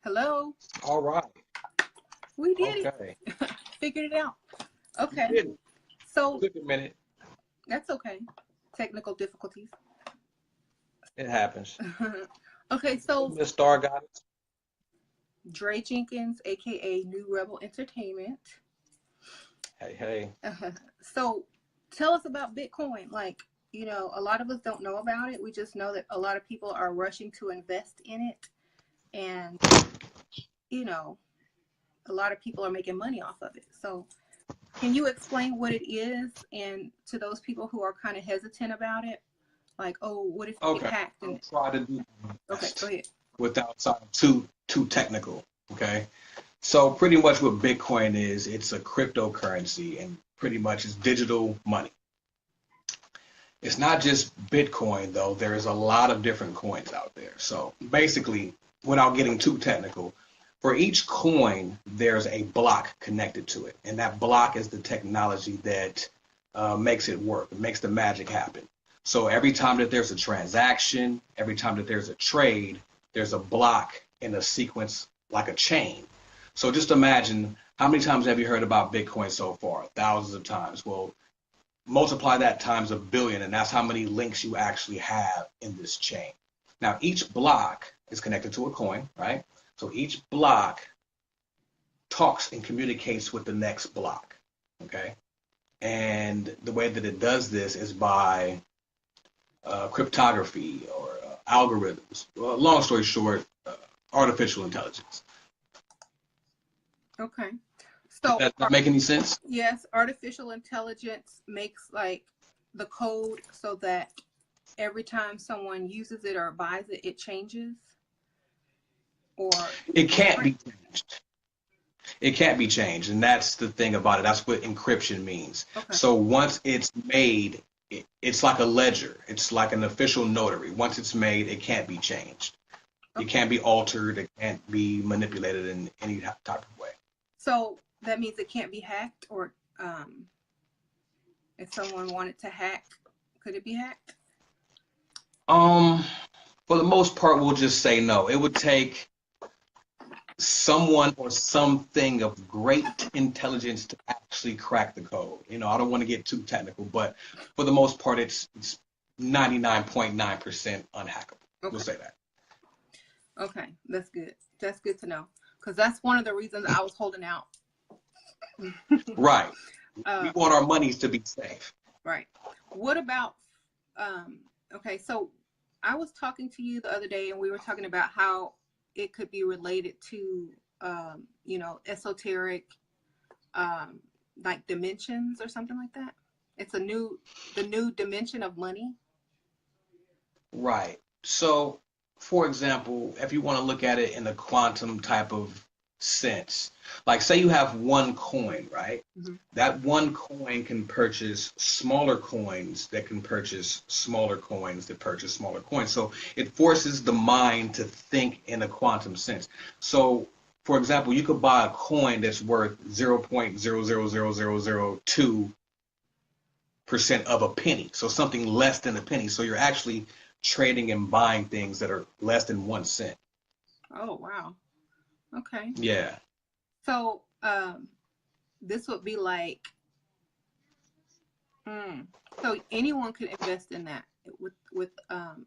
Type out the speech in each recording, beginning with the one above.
Hello. All right. We did it. Okay. Figured it out. You Okay. didn't. So Took a minute. that's okay. Technical difficulties. It happens. Okay, so Miss Star got it. Dre Jenkins, aka New Rebel Entertainment. Hey, hey. So tell us about Bitcoin. Like, a lot of us don't know about it. We just know that a lot of people are rushing to invest in it. And, you know, a lot of people are making money off of it. So can you explain what it is and to those people who are kind of hesitant about it? Like, oh, what if you get Okay. hacked? I'll And try to do my okay, go best ahead. without sounding too technical. Okay. So pretty much what Bitcoin is, it's a cryptocurrency and pretty much it's digital money. It's not just Bitcoin though. There's a lot of different coins out there. So basically, without getting too technical, for each coin, there's a block connected to it. And that block is the technology that makes it work, it makes the magic happen. So every time that there's a transaction, every time that there's a trade, there's a block in a sequence like a chain. So just imagine how many times have you heard about Bitcoin so far? Thousands of times. Well, multiply that times a billion, and that's how many links you actually have in this chain. Now, each block is connected to a coin, right? So each block talks and communicates with the next block, okay? And the way that it does this is by cryptography or algorithms. Well, long story short, artificial intelligence. Okay. Does So, that not make any sense? yes, artificial intelligence makes like the code so that every time someone uses it or buys it, it changes or It it's can't different. be changed. It can't be changed, and that's the thing about it. That's what encryption means. Okay. So once it's made, it's like a ledger. It's like an official notary. Once it's made, it can't be changed. It Okay. can't be altered. It can't be manipulated in any type of way. So that means it can't be hacked or if someone wanted to hack, could it be hacked? Um, for the most part, we'll just say no. It would take someone or something of great intelligence to actually crack the code. I don't want to get too technical, but for the most part, it's 99.9% unhackable. We'll Okay. say that. Okay. That's good. That's good to know. Because that's one of the reasons I was holding out. Right. We uh, want our monies to be safe. right. What about um okay, so I was talking to you the other day and we were talking about how it could be related to esoteric um like dimensions or something like that. It's the new dimension of money. Right. So, for example, if you want to look at it in a quantum type of sense, like say you have one coin, right? Hmm. That one coin can purchase smaller coins that can purchase smaller coins that purchase smaller coins. So it forces the mind to think in a quantum sense. So, for example, you could buy a coin that's worth 0.000002% of a penny. So something less than a penny. So you're actually trading and buying things that are less than 1 cent. Oh, wow. Okay. Yeah. So this would be like mm, so anyone could invest in that with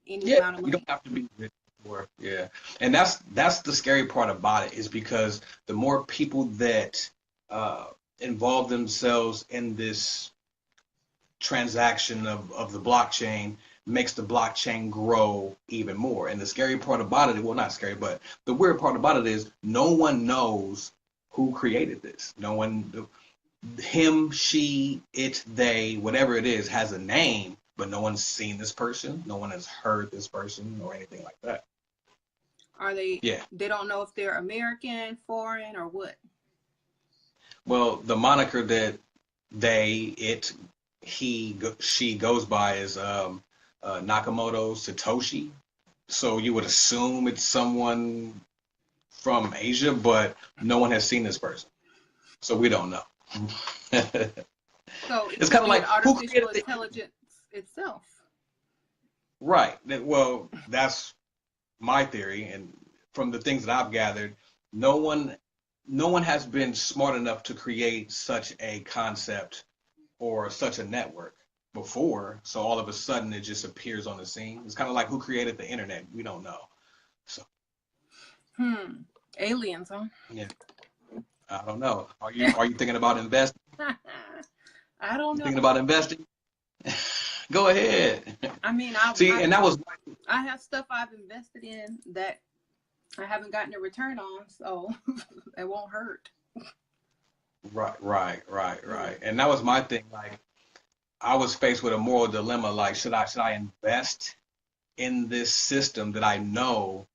any Yeah. amount of You don't money. have to be rich for, yeah. And that's the scary part about it is because the more people that uh, involve themselves in this transaction of the blockchain makes the blockchain grow even more. And the scary part about it, well, not scary, but the weird part about it is no one knows who created this. No one, him, she, it, they, whatever it is, has a name, but no one's seen this person. No one has heard this person or anything like that. Are Yeah. they don't know if they're American, foreign, or what? Well, the moniker that they, it, she goes by is Nakamoto Satoshi. So you would assume it's someone from Asia, but no one has seen this person. So we don't know. So it It's could kind of be an like who artificial created the intelligence itself. right. Well, that's my theory, and from the things that I've gathered, no one, no one has been smart enough to create such a concept or such a network before. So all of a sudden it just appears on the scene. It's kind of like who created the internet. We don't know. So Aliens, huh? yeah, I don't know. Are you thinking about investing? I don't You know. thinking about investing? Go ahead. I mean, See, and that was I have stuff I've invested in that I haven't gotten a return on, so it won't hurt. right. And that was my thing. Like I was faced with a moral dilemma. Like, should I invest in this system that I know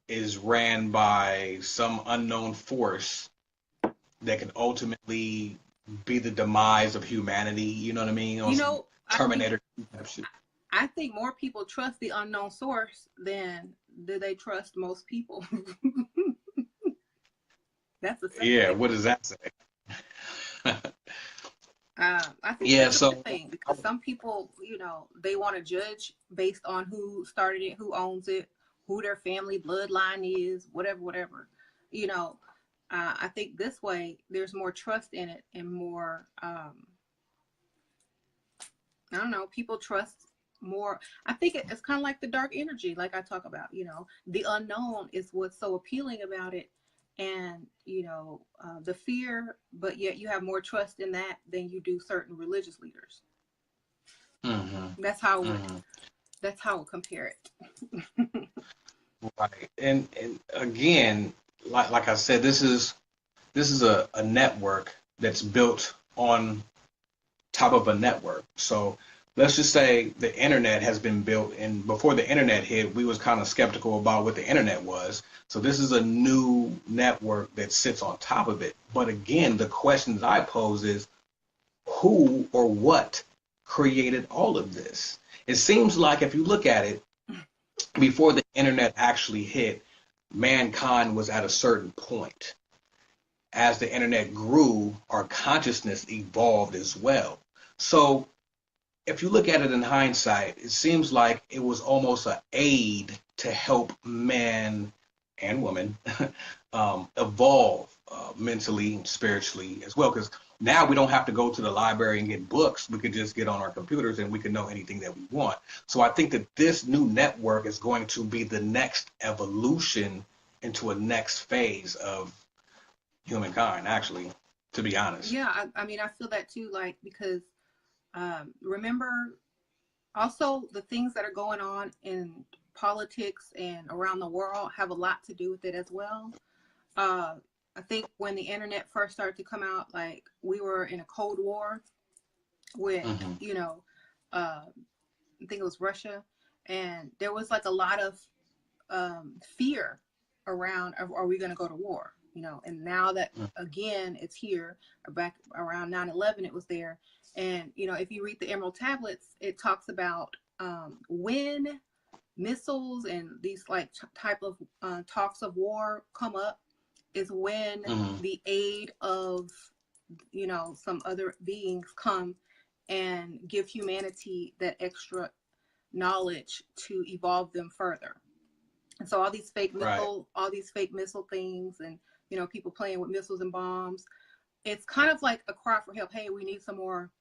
is ran by some unknown force that can ultimately be the demise of humanity? You know what I mean? On You some know, Terminator type shit. I think more people trust the unknown source than do they trust most people. That's the sad Yeah. thing. What does that say? I think Yeah. that's a So good thing because some people, they want to judge based on who started it, who owns it, who their family bloodline is, whatever, whatever. You know, I think this way there's more trust in it and more, I don't know, people trust more. I think it's kind of like the dark energy, like I talk about, the unknown is what's so appealing about it. And, the fear, but yet you have more trust in that than you do certain religious leaders. hmm That's how I would, hmm that's how I would compare it. right. And again, like I said, this is a network that's built on top of a network. So let's just say the internet has been built, and before the internet hit, we was kind of skeptical about what the internet was. So this is a new network that sits on top of it. But again, the questions I pose is who or what created all of this? It seems like if you look at it, before the internet actually hit, mankind was at a certain point. As the internet grew, our consciousness evolved as well. So if you look at it in hindsight, it seems like it was almost an aid to help man and woman evolve mentally and spiritually as well. Because now we don't have to go to the library and get books. We could just get on our computers and we can know anything that we want. So I think that this new network is going to be the next evolution into a next phase of humankind, actually, to be honest. Yeah, I mean, I feel that too, like, because remember also the things that are going on in politics and around the world have a lot to do with it as well. Uh, I think when the internet first started to come out, like we were in a Cold War with, hmm uh, I think it was Russia, and there was like a lot of fear around, are we going to go to war? And now that again it's here, back around 9/11, it was there. And if you read the Emerald Tablets, it talks about when missiles and these like type of talks of war come up is when hmm the aid of some other beings come and give humanity that extra knowledge to evolve them further. And so Right. all these fake missile things, and people playing with missiles and bombs, it's kind of like a cry for help. Hey, we need some more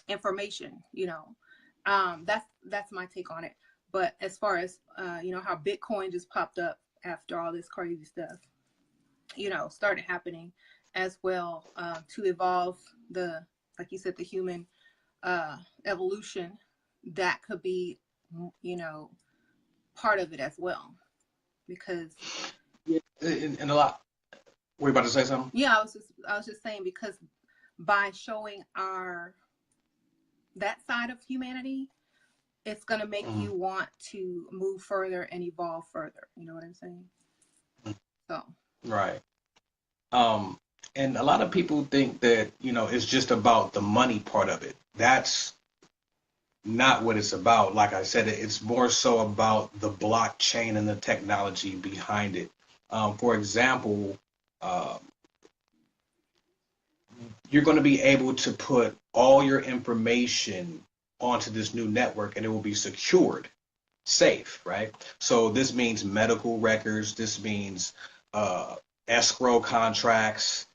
information. That's my take on it. But as far as how Bitcoin just popped up after all this crazy stuff, started happening as well, to evolve like you said, the human evolution, that could be, you know, part of it as well. Because Yeah. And a lot. Were you about to say something? yeah, I was just saying, because by showing our that side of humanity, it's gonna make Mhm. you want to move further and evolve further. You know what I'm saying? So Right. Um, and a lot of people think that, it's just about the money part of it. That's not what it's about. Like I said, it's more so about the blockchain and the technology behind it. For example, uh, you're going to be able to put all your information onto this new network and it will be secured, safe, right? So this means medical records. This means escrow contracts,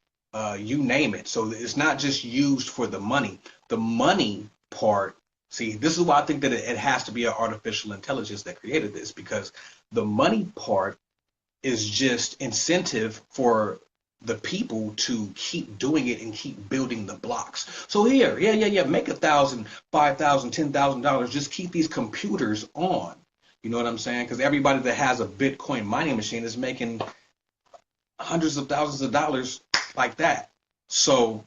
you name it. So it's not just used for the money. The money part, see, this is why I think that it has to be an artificial intelligence that created this, because the money part is just incentive for the people to keep doing it and keep building the blocks. So here, yeah, make $1,000, $5,000, $10,000. Just keep these computers on. You know what I'm saying? Because everybody that has a Bitcoin mining machine is making hundreds of thousands of dollars like that. So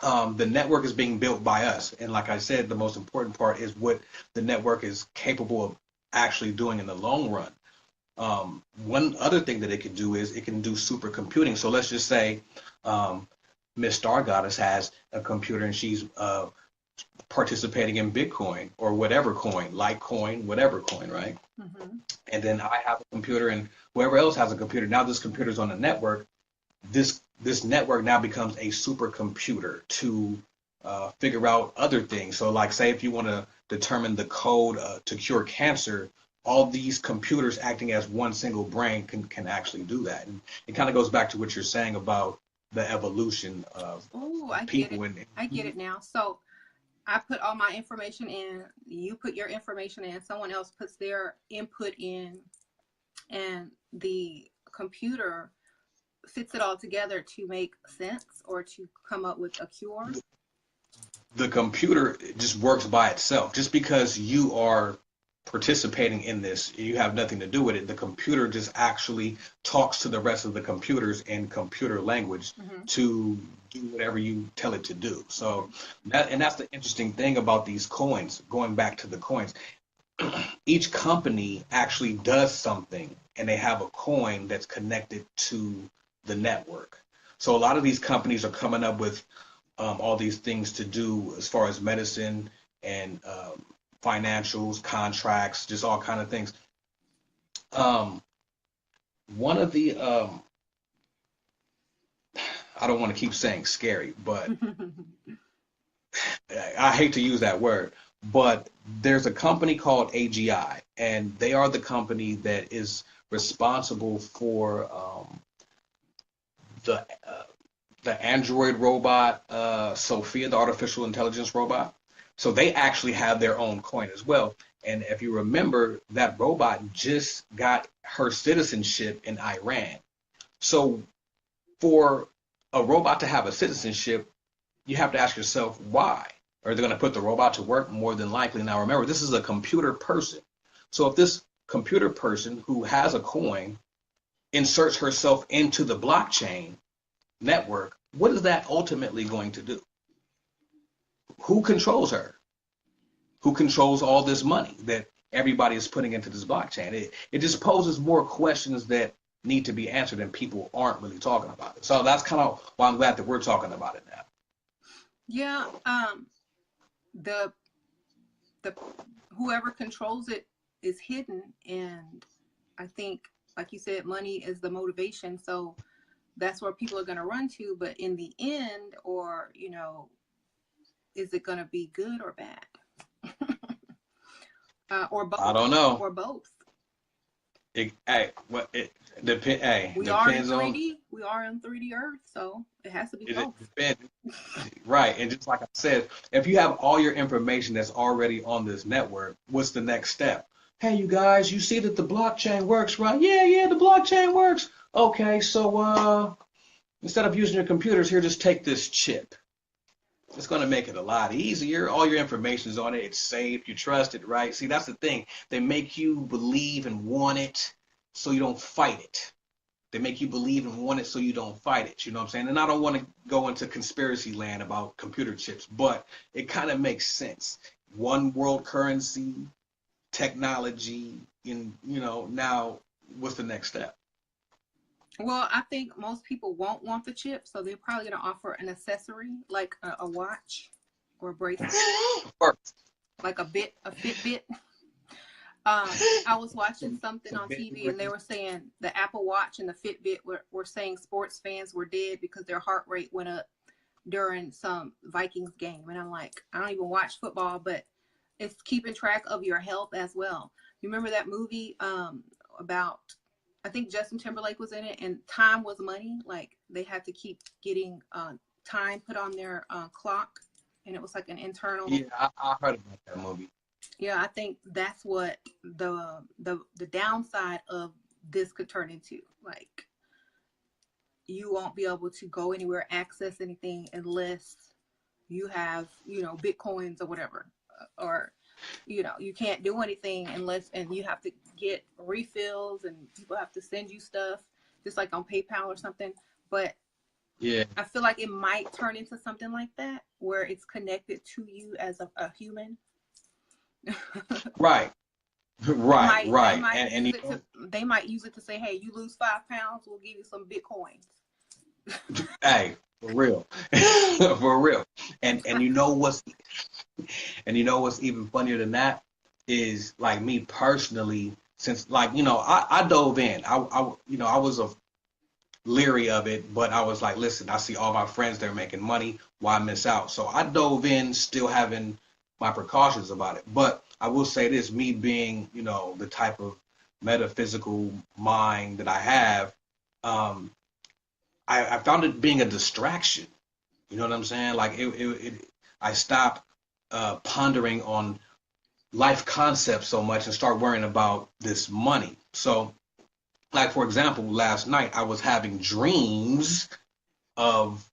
the network is being built by us. And like I said, the most important part is what the network is capable of actually doing in the long run. One other thing that it can do is it can do supercomputing. So let's just say Miss Star Goddess has a computer and she's participating in Bitcoin or whatever coin, Litecoin, whatever coin, right? Mm-hmm. And then I have a computer and whoever else has a computer. Now this computer's on the network. This network now becomes a supercomputer to figure out other things. So like say if you want to determine the code to cure cancer, all these computers acting as one single brain can actually do that. And it kind of goes back to what you're saying about the evolution of people. I get it now. So I put all my information in, you put your information in, someone else puts their input in, and the computer fits it all together to make sense or to come up with a cure. The computer just works by itself. Just because you are participating in this, you have nothing to do with it. The computer just actually talks to the rest of the computers in computer language to do whatever you tell it to do. So that's the interesting thing about these coins, going back to the coins. Each company actually does something and they have a coin that's connected to the network. So a lot of these companies are coming up with all these things to do as far as medicine and financials, contracts, just all kind of things. One of the I don't want to keep saying scary, but I hate to use that word, but there's a company called AGI, and they are the company that is responsible for the android robot, Sophia, the artificial intelligence robot. So they actually have their own coin as well. And if you remember, that robot just got her citizenship in Iran. So for a robot to have a citizenship, you have to ask yourself why. Are they going to put the robot to work? More than likely. Now remember, this is a computer person. So if this computer person who has a coin inserts herself into the blockchain network, what is that ultimately going to do? Who controls her? Who controls all this money that everybody is putting into this blockchain? It just poses more questions that need to be answered and people aren't really talking about it. So that's kind of why I'm glad that we're talking about it now. Yeah, the whoever controls it is hidden, and I think, like you said, money is the motivation. So that's where people are going to run to. But in the end, or is it going to be good or bad? Or both? I don't know. Or both. It depends. We are in 3D. We are in 3D Earth, so it has to be both. Right, and just like I said, if you have all your information that's already on this network, what's the next step? Hey, you guys, you see that the blockchain works, right? Yeah, the blockchain works. Okay, so instead of using your computers here, just take this chip. It's going to make it a lot easier. All your information is on it. It's safe. You trust it, right? See, that's the thing. They make you believe and want it so you don't fight it. They make you believe and want it so you don't fight it. You know what I'm saying? And I don't want to go into conspiracy land about computer chips, but it kind of makes sense. One world currency, technology, and, now what's the next step? Well, I think most people won't want the chip, so they're probably going to offer an accessory like a watch or a bracelet, like a Fitbit. I was watching something on TV and they were saying the Apple Watch and the Fitbit were saying sports fans were dead because their heart rate went up during some Vikings game. And I'm like, I don't even watch football, but it's keeping track of your health as well. You remember that movie about I think Justin Timberlake was in it, and time was money. Like they had to keep getting time put on their clock, and it was like an internal. Yeah, I heard about that movie. Yeah, I think that's what the downside of this could turn into. Like you won't be able to go anywhere, access anything unless you have, Bitcoins or whatever, or you can't do anything unless, and you have to get refills and people have to send you stuff just like on PayPal or something. But Yeah, I feel like it might turn into something like that where it's connected to you as a human. right, right, They right. might And use it to they might use it to say, hey, you lose 5 pounds, we'll give you some Bitcoins. hey, for real, for real. And you know what's even funnier than that is like me personally, since like I dove in. I was a leery of it, but I was like, listen, I see all my friends they're making money. Why miss out? So I dove in, still having my precautions about it. But I will say this: me being, the type of metaphysical mind that I have, um, I found it being a distraction. You know what I'm saying? Like I stopped pondering on life concepts so much and start worrying about this money. So, like for example, last night I was having dreams of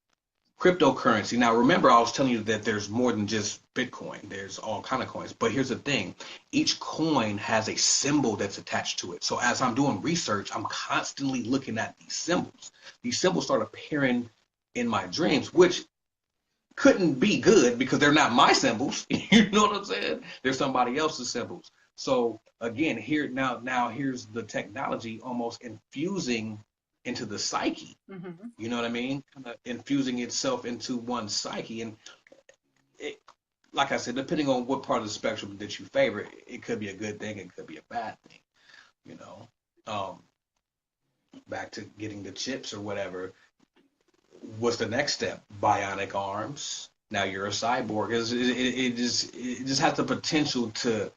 cryptocurrency. Now, remember, I was telling you that there's more than just Bitcoin. There's all kind of coins. But here's the thing: each coin has a symbol that's attached to it. So as I'm doing research, I'm constantly looking at these symbols. These symbols start appearing in my dreams, which couldn't be good because they're not my symbols. You know what I'm saying? They're somebody else's symbols. So again, here's the technology almost infusing into the psyche. Mm-hmm. You know what I mean? Kind of infusing itself into one's psyche. And it, like I said, depending on what part of the spectrum that you favor, it could be a good thing, it could be a bad thing. You know, back to getting the chips or whatever. What's the next step? Bionic arms. Now you're a cyborg. It just has the potential to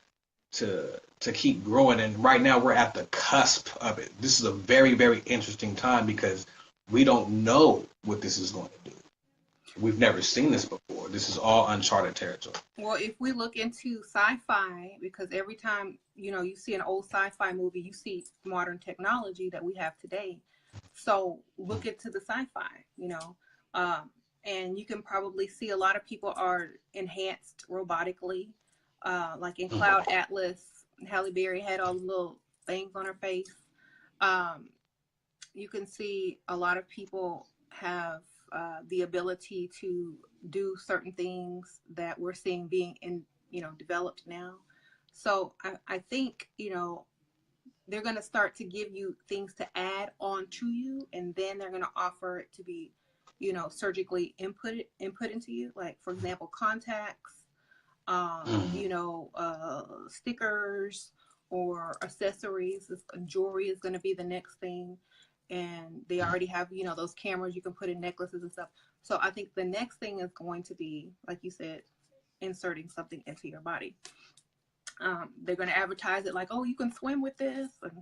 keep growing. And right now we're at the cusp of it. This is a very, very interesting time because we don't know what this is going to do. We've never seen this before. This is all uncharted territory. Well, if we look into sci-fi, because every time, you see an old sci-fi movie, you see modern technology that we have today. So look into the sci-fi, and you can probably see a lot of people are enhanced robotically, like in Cloud Atlas. Halle Berry had all the little things on her face. You can see a lot of people have the ability to do certain things that we're seeing being developed now. So I think, they're going to start to give you things to add on to you, and then they're going to offer it to be, surgically input into you. Like, for example, contacts, stickers or accessories. Jewelry is going to be the next thing. And they already have, those cameras you can put in necklaces and stuff. So I think the next thing is going to be, like you said, inserting something into your body. They're going to advertise it like, oh, you can swim with this. And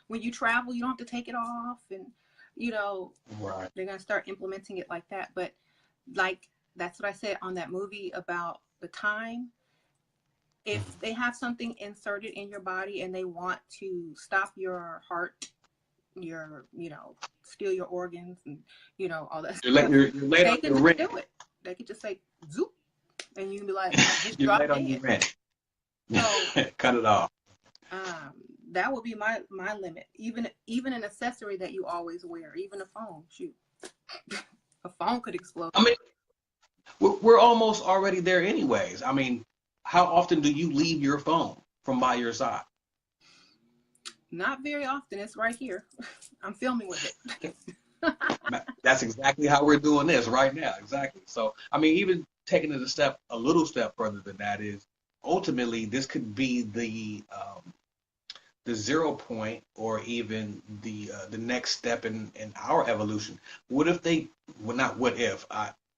when you travel, you don't have to take it off. And, Right. they're going to start implementing it like that. But like, that's what I said on that movie about the time. If they have something inserted in your body and they want to stop your heart, steal your organs and, all that stuff, You're laid they on could your just rent. do it. They could just say, zoop. And you can be like, just You're drop laid on your dead. rent. So Cut it off. that would be my limit. Even an accessory that you always wear, even a phone. Shoot, a phone could explode. I mean, we're almost already there anyways. I mean, how often do you leave your phone from by your side? Not very often. It's right here. I'm filming with it. That's exactly how we're doing this right now. Exactly. So, I mean, even taking it a little step further than that is ultimately this could be the 0 point or even the next step in our evolution. What if they, well, not what if,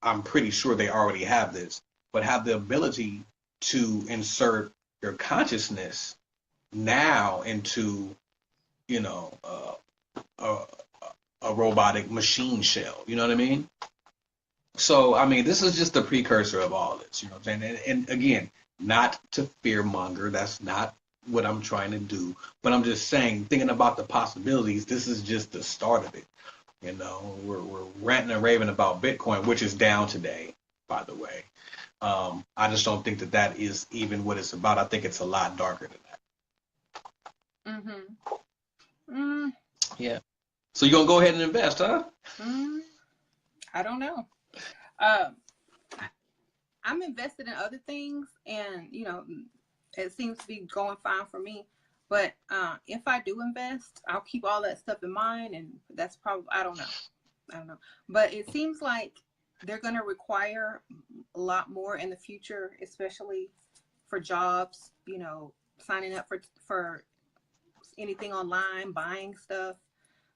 I'm pretty sure they already have this, but have the ability to insert your consciousness now into you know, a, a robotic machine shell. You know what I mean? So, I mean, this is just the precursor of all this. You know what I'm saying? And again, not to fear monger. That's not what I'm trying to do. But I'm just saying, thinking about the possibilities, this is just the start of it. You know, we're ranting and raving about Bitcoin, which is down today, by the way. I just don't think that that is even what it's about. I think it's a lot darker than that. Yeah. So you're gonna go ahead and invest, huh? I don't know. I'm invested in other things, and you know, it seems to be going fine for me. But if I do invest, I'll keep all that stuff in mind, and that's probably, I don't know. But it seems like they're going to require a lot more in the future, especially for jobs, you know, signing up for anything online, buying stuff.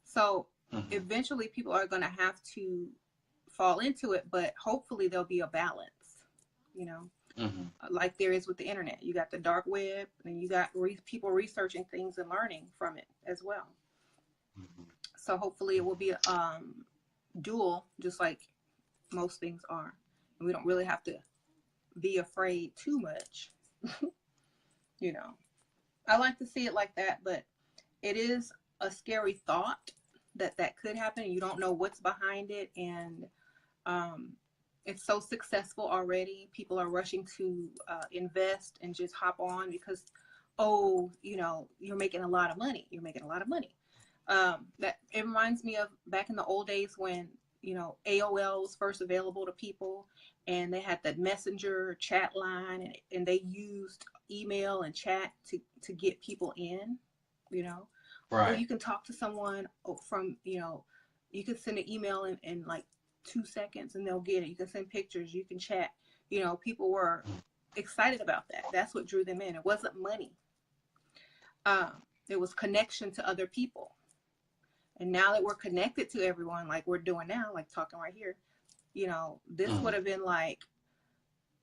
So eventually people are going to have to fall into it, but hopefully there'll be a balance, you know. Like there is with the internet. You got the dark web, and you got people researching things and learning from it as well. So hopefully it will be dual, just like most things are. And we don't really have to be afraid too much. You know, I like to see it like that, but it is a scary thought that could happen. You don't know what's behind it, and it's so successful already. People are rushing to invest and just hop on because, oh, you know, you're making a lot of money. You're making a lot of money. That it reminds me of back in the old days when, you know, AOL was first available to people, and they had that messenger chat line, and they used email and chat to get people in, you know. Right. Or you can talk to someone from, you know, you can send an email in like 2 seconds and they'll get it. You can send pictures, you can chat. You know, people were excited about that. That's what drew them in. It wasn't money. It was connection to other people. And now that we're connected to everyone, like we're doing now, like talking right here, you know, this would have been like,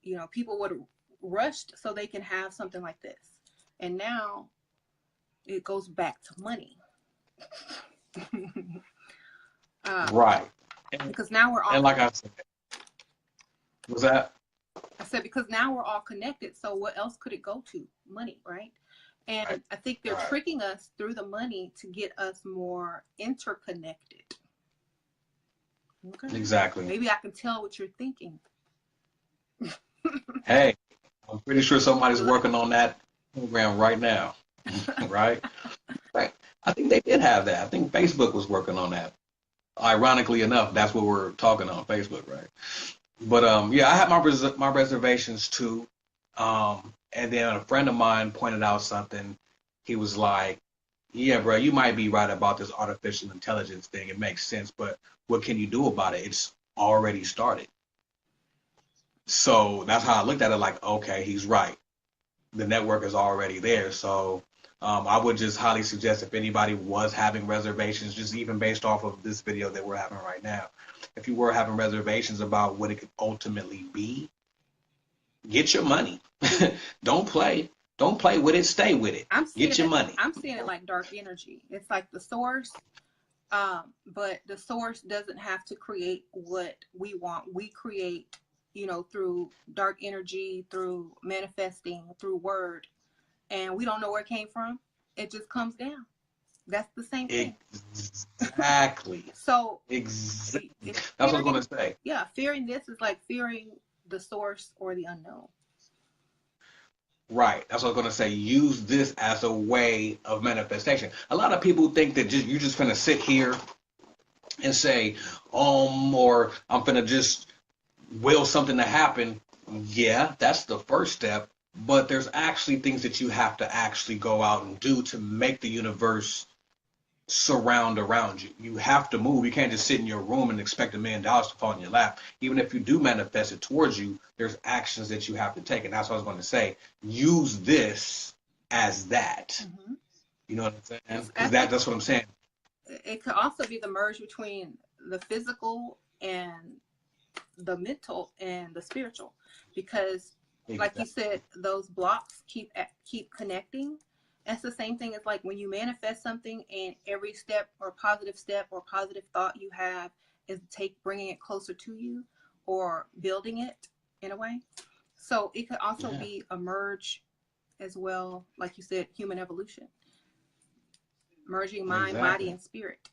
you know, people would have rushed so they can have something like this. And now it goes back to money. Right. Because now we're all, and like I said, was that? I said, because now we're all connected. So what else could it go to? Money, right? And right. I think they're tricking us through the money to get us more interconnected. Okay. Exactly. Maybe I can tell what you're thinking. Hey, I'm pretty sure somebody's working on that program right now. Right? Right. I think they did have that. I think Facebook was working on that. Ironically enough, that's what we're talking on Facebook, right? But yeah, I had my reservations too. And then a friend of mine pointed out something. He was like, "Yeah, bro, you might be right about this artificial intelligence thing. It makes sense, but what can you do about it? It's already started." So that's how I looked at it. Like, okay, he's right. The network is already there. So I would just highly suggest if anybody was having reservations, just even based off of this video that we're having right now, if you were having reservations about what it could ultimately be, get your money. Don't play with it. Stay with it. Get your money. I'm seeing it like dark energy. It's like the source, but the source doesn't have to create what we want. We create, you know, through dark energy, through manifesting, through word. And we don't know where it came from. It just comes down. That's the same thing. Exactly. So exactly. That's what I'm going to say. Yeah, fearing this is like fearing the source or the unknown. Right. That's what I'm going to say. Use this as a way of manifestation. A lot of people think that you're just going to sit here and say, or I'm going to just will something to happen. Yeah, that's the first step. But there's actually things that you have to actually go out and do to make the universe surround around you. You have to move. You can't just sit in your room and expect $1 million to fall in your lap. Even if you do manifest it towards you, there's actions that you have to take. And that's what I was going to say. Use this as that. You know what I'm saying? Because that's what I'm saying. It could also be the merge between the physical and the mental and the spiritual, because like you said, those blocks keep connecting, That's the same thing as like when you manifest something, and every step or positive thought you have is bringing it closer to you or building it in a way. So it could also Yeah. be a merge as well, like you said, human evolution, merging mind, body, Exactly. and spirit.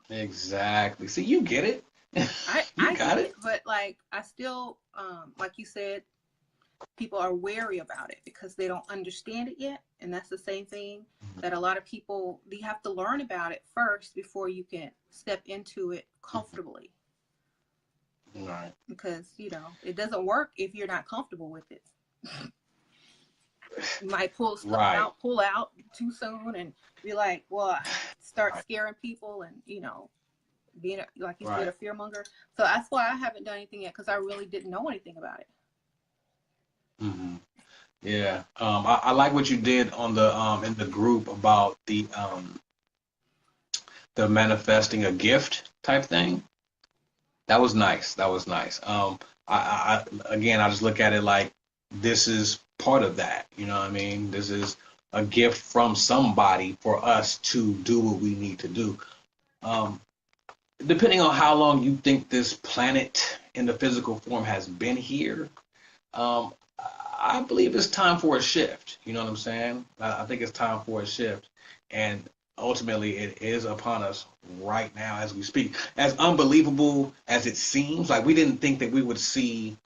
Exactly. See, you get it. You I got get it. it, but like I still, like you said, people are wary about it because they don't understand it yet, and that's the same thing that a lot of people, you have to learn about it first before you can step into it comfortably, Right. because it doesn't work if you're not comfortable with it. You might pull stuff Right. out, pull out too soon, and be like, well, start Right. scaring people, and being like you said, Right. a fear monger. So that's why I haven't done anything yet, because I really didn't know anything about it. Hmm. Yeah. I like what you did on the in the group about the manifesting a gift type thing. That was nice. That was nice. Again, I just look at it like this is part of that. You know what I mean? This is a gift from somebody for us to do what we need to do. Um, Depending on how long you think this planet in the physical form has been here, um, I believe it's time for a shift. You know what I'm saying? I think it's time for a shift. And ultimately, it is upon us right now as we speak. As unbelievable as it seems, like we didn't think that we would see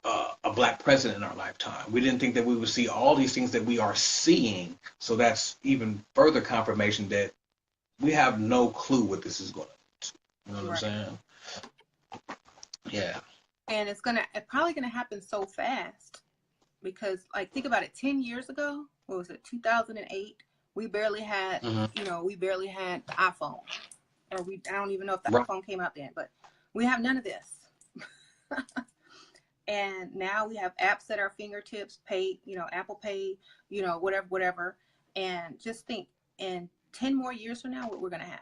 a black president in our lifetime. We didn't think that we would see all these things that we are seeing. So that's even further confirmation that we have no clue what this is going to do. You know what I'm Right. saying? Yeah. And it's probably gonna happen so fast, because like think about it, 10 years ago, what was it, 2008, we barely had Hmm. we barely had the iPhone, or I don't even know if the Right. iPhone came out then, but we have none of this. And now we have apps at our fingertips, pay, Apple Pay, whatever. And just think, in 10 more years from now, what we're gonna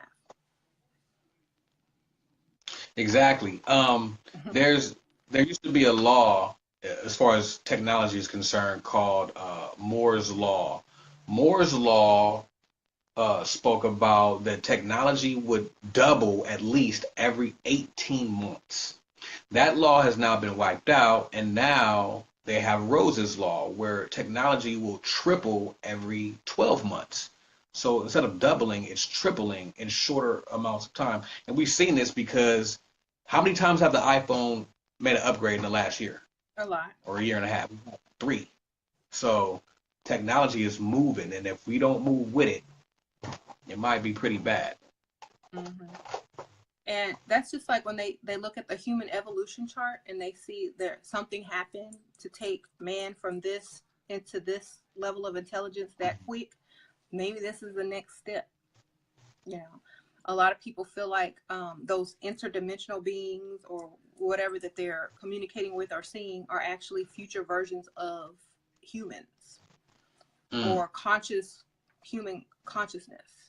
Exactly. have. There used to be a law as far as technology is concerned called Moore's Law. Moore's Law spoke about that technology would double at least every 18 months. That law has now been wiped out, and now they have Rose's Law, where technology will triple every 12 months. So instead of doubling, it's tripling in shorter amounts of time. And we've seen this because how many times have the iPhone made an upgrade in the last year A lot. or a year and a half? Three. So technology is moving, and if we don't move with it, it might be pretty bad. Hmm. And that's just like when they look at the human evolution chart, and they see there something happened to take man from this into this level of intelligence that quick. Maybe this is the next step. You know, a lot of people feel like those interdimensional beings or whatever that they're communicating with or seeing are actually future versions of humans Mm, or conscious human consciousness.